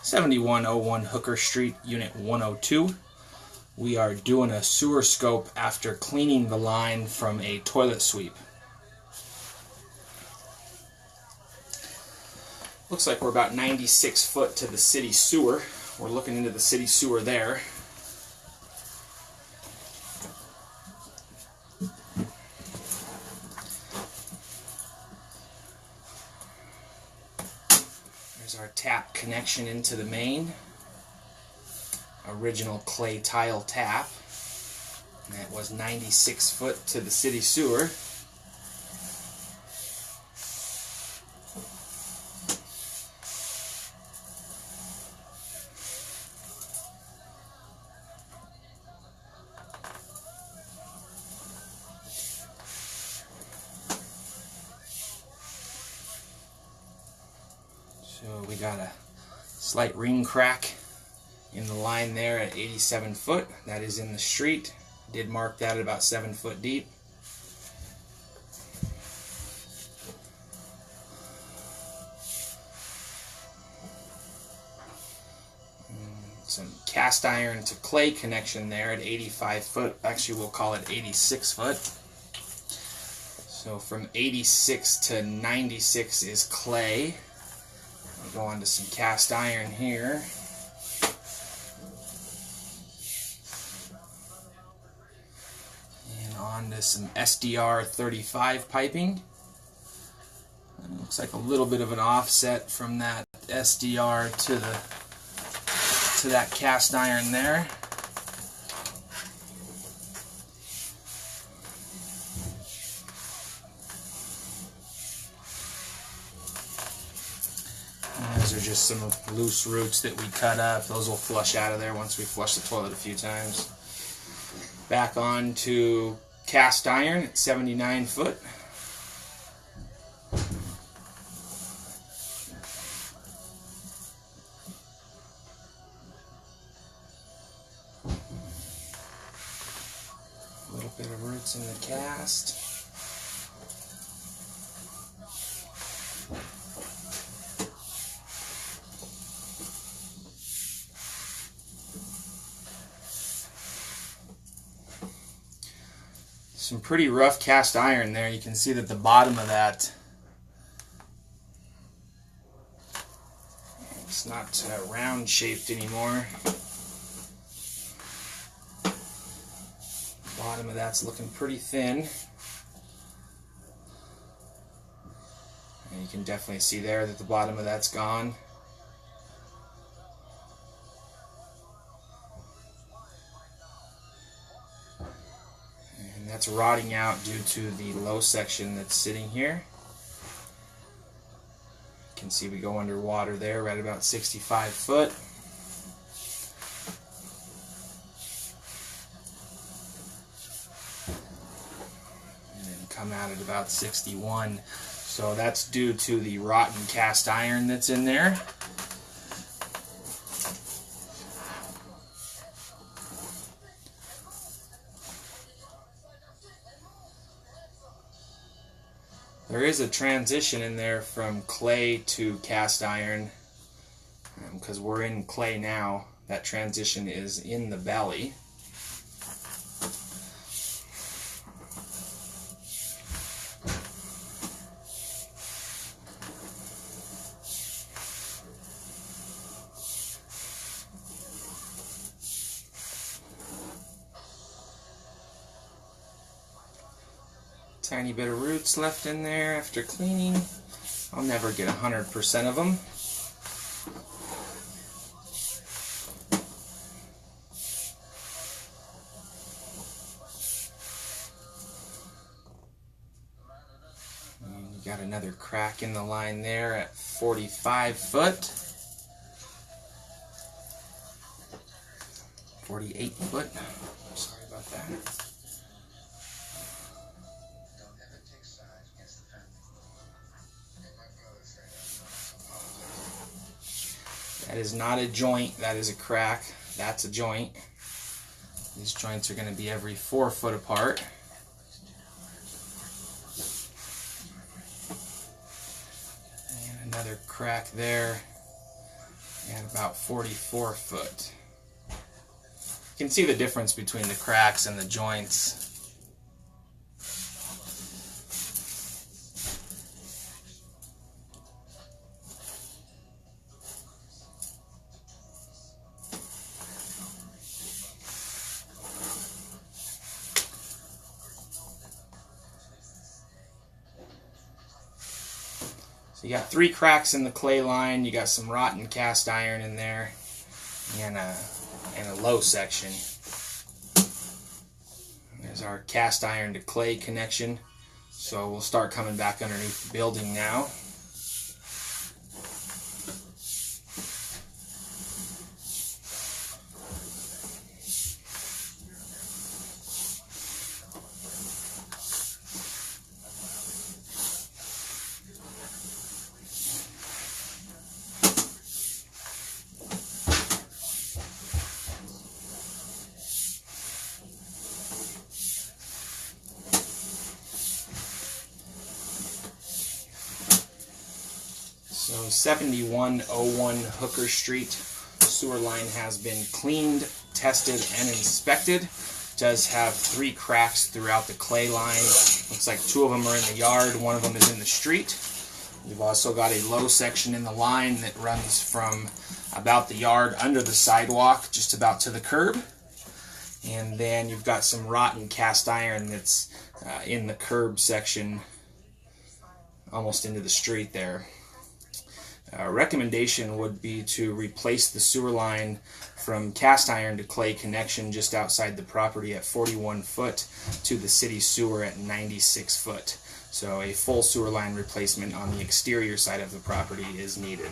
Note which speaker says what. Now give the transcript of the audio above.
Speaker 1: 7101 Hooker Street, Unit 102. We are doing a sewer scope after cleaning the line from a toilet sweep. Looks like we're about 96 foot to the city sewer. We're looking into the city sewer there. There's our tap connection into the main. Original clay tile tap. And that was 96 foot to the city sewer. So we got a slight ring crack in the line there at 87 foot. That is in the street. Did mark that at about 7 foot deep. Some cast iron to clay connection there at 85 foot. Actually, we'll call it 86 foot. So from 86 to 96 is clay. We'll go on to some cast iron here. And on to some SDR 35 piping. And it looks like a little bit of an offset from that SDR to that cast iron there. Those are just some loose roots that we cut up. Those will flush out of there once we flush the toilet a few times. Back on to cast iron at 79 foot. A little bit of roots in the cast. Some pretty rough cast iron there. You can see that the bottom of that, it's not round shaped anymore. Bottom of that's looking pretty thin. And you can definitely see there that the bottom of that's gone. That's rotting out due to the low section that's sitting here. You can see we go underwater there right about 65 foot. And then come out at about 61. So that's due to the rotten cast iron that's in there. There is a transition in there from clay to cast iron, because we're in clay now. That transition is in the belly. Tiny bit of roots left in there after cleaning. I'll never get 100% of them. And you got another crack in the line there at 45 foot. 48 foot. Sorry about that. That is not a joint, that is a crack. That's a joint. These joints are going to be every 4 foot apart. And another crack there at about 44 foot. You can see the difference between the cracks and the joints. So you got 3 cracks in the clay line, you got some rotten cast iron in there, and a low section. There's our cast iron to clay connection. So we'll start coming back underneath the building now. So 7101 Hooker Street sewer line has been cleaned, tested, and inspected. Does have 3 cracks throughout the clay line. Looks like 2 of them are in the yard, 1 of them is in the street. You've also got a low section in the line that runs from about the yard under the sidewalk, just about to the curb. And then you've got some rotten cast iron that's in the curb section, almost into the street there. Recommendation would be to replace the sewer line from cast iron to clay connection just outside the property at 41 foot to the city sewer at 96 foot. So a full sewer line replacement on the exterior side of the property is needed.